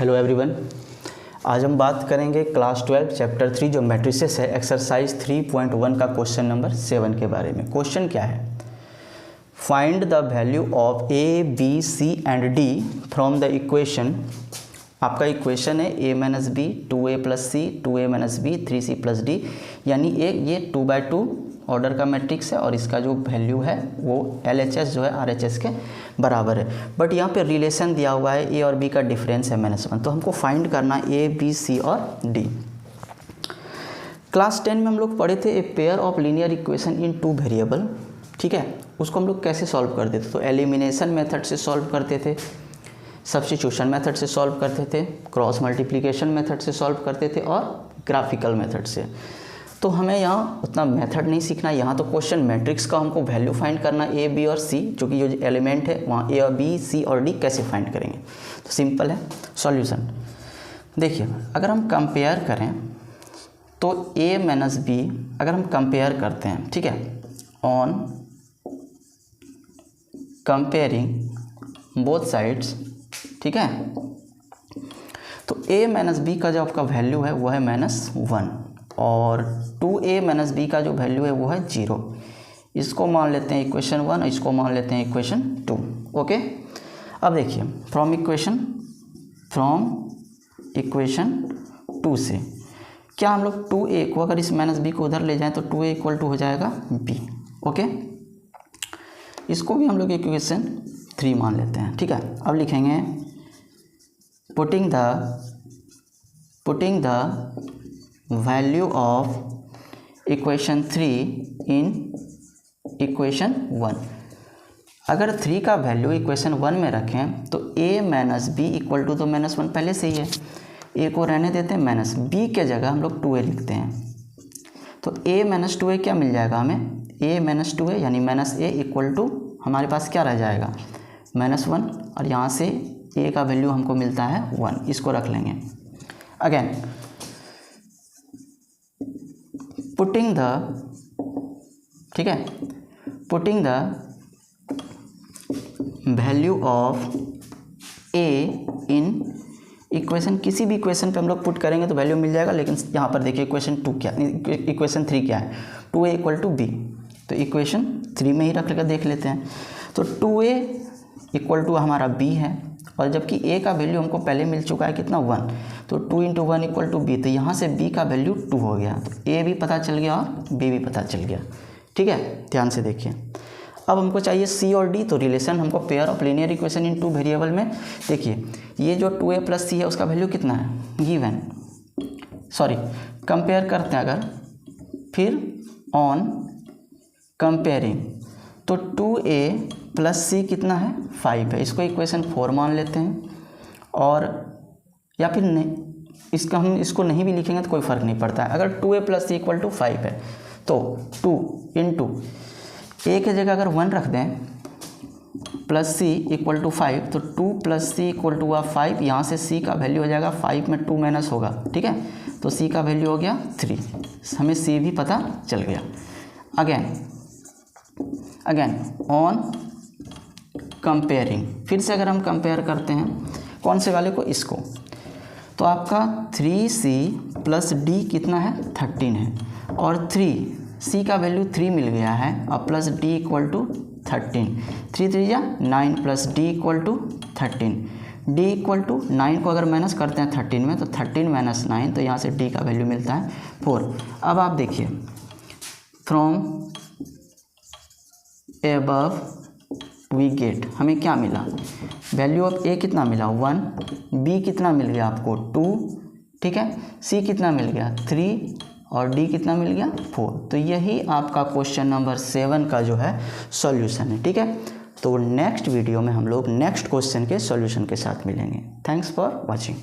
Hello everyone, आज हम बात करेंगे क्लास 12 चैप्टर 3 जो मैट्रिसेस है एक्सरसाइज 3.1 का क्वेश्चन नंबर 7 के बारे में। क्वेश्चन क्या है? Find the value of a b c and d from the equation. आपका इक्वेशन है a minus b 2a plus c 2a minus b 3c plus d, यानी ये 2/2 ऑर्डर का मैट्रिक्स है और इसका जो वैल्यू है वो LHS जो है RHS के बराबर है। बट यहाँ पे रिलेशन दिया हुआ है a और b का डिफरेंस है -1, तो हमको फाइंड करना a b c और d। क्लास 10 में हम लोग पढ़े थे a pair of linear equation in 2 variable, ठीक है। उसको हम लोग कैसे सॉल्व करते थे? तो एलिमिनेशन मेथड से सॉल्व करते थे, सब्स्टिट्यूशन मेथड से सॉल्व करते थे, क्रॉस मल्टीप्लिकेशन मेथड से सॉल्व करते थे और ग्राफिकल मेथड से। तो हमें यहाँ उतना मेथड नहीं सीखना, यहाँ तो क्वेश्चन मैट्रिक्स का हमको वैल्यू फाइंड करना ए बी और सी, जो कि जो एलिमेंट है वहाँ ए और बी सी और डी कैसे फाइंड करेंगे। तो सिंपल है सॉल्यूशन। देखिए, अगर हम कंपेयर करें तो ए माइनस बी अगर हम कंपेयर करते हैं, ठीक है, ऑन कंपेयरिंग बोथ साइड्स, ठीक है, तो a माइनस बी का जो आपका वैल्यू है वो है -1 और 2a माइनस बी का जो वैल्यू है वो है 0। इसको मान लेते हैं इक्वेशन 1 और इसको मान लेते हैं इक्वेशन 2। ओके, अब देखिए फ्रॉम इक्वेशन 2 से क्या हम लोग 2a को अगर इस माइनस बी को उधर ले जाएं तो 2a इक्वल टू हो जाएगा b। ओके, इसको भी हम लोग इक्वेशन 3 मान लेते हैं, ठीक है। अब लिखेंगे putting the value of equation 3 in equation 1। अगर 3 का वैल्यू इक्वेशन 1 में रखें तो a minus b equal to तो -1 पहले से ही है, a को रहने देते हैं माइनस, b के जगह हम लोग 2a लिखते हैं। तो a माइनस 2a क्या मिल जाएगा हमें? a माइनस 2a यानी माइनस a इक्वल टू हमारे पास क्या रह जाएगा? -1, और यहाँ से a का वैल्यू हमको मिलता है 1, इसको रख लेंगे। Again putting the value of a in equation, किसी भी इक्वेशन पे हम लोग पुट करेंगे तो वैल्यू मिल जाएगा, लेकिन यहाँ पर देखिए इक्वेशन 3 क्या है? 2a इक्वल टू b, तो इक्वेशन 3 में ही रख कर देख लेते हैं। तो 2a इक्वल टू हमारा b है और जबकि a का वैल्यू हमको पहले मिल चुका है कितना? 1, तो 2 × 1 इक्वल टू b, तो यहाँ से b का वैल्यू 2 हो गया, तो a भी पता चल गया और b भी पता चल गया, ठीक है। ध्यान से देखिए, अब हमको चाहिए c और d, तो रिलेशन हमको pair of linear equation in 2 variable में। देखिए ये जो 2a प्लस c है उसका वैल्यू कितना है? गिवन, कंपेयर करते हैं अगर, फिर ऑन कंपेयरिंग तो 2a प्लस c कितना है? 5 है, इसको इक्वेशन 4 मान लेते हैं। और या फिर नहीं, हम इसको नहीं भी लिखेंगे तो कोई फ़र्क नहीं पड़ता है। अगर 2a plus c equal to 5 है तो 2 इंटू a के जगह अगर 1 रख दें प्लस c इक्वल टू 5, तो 2 प्लस c इक्वल टू 5, यहाँ से c का वैल्यू हो जाएगा 5 में 2 माइनस होगा, ठीक है, तो c का वैल्यू हो गया 3, हमें c भी पता चल गया। अगेन ऑन कंपेयरिंग, फिर से अगर हम कंपेयर करते हैं कौन से वाले को? इसको, तो आपका 3c प्लस d कितना है? 13 है, और 3c का वैल्यू 3 मिल गया है और plus d equal to 13, 3 3 9 plus d equal to 13, d equal to 9 को अगर माइनस करते हैं 13 में तो 13 माइनस 9, तो यहाँ से d का वैल्यू मिलता है 4। अब आप देखिए फ्रॉम एबव वी गेट, हमें क्या मिला? वैल्यू ऑफ a कितना मिला? 1, b कितना मिल गया आपको? 2, ठीक है, c कितना मिल गया? 3 और d कितना मिल गया? 4। तो यही आपका क्वेश्चन नंबर 7 का जो है सॉल्यूशन है, ठीक है। तो नेक्स्ट वीडियो में हम लोग नेक्स्ट क्वेश्चन के सॉल्यूशन के साथ मिलेंगे। Thanks for watching.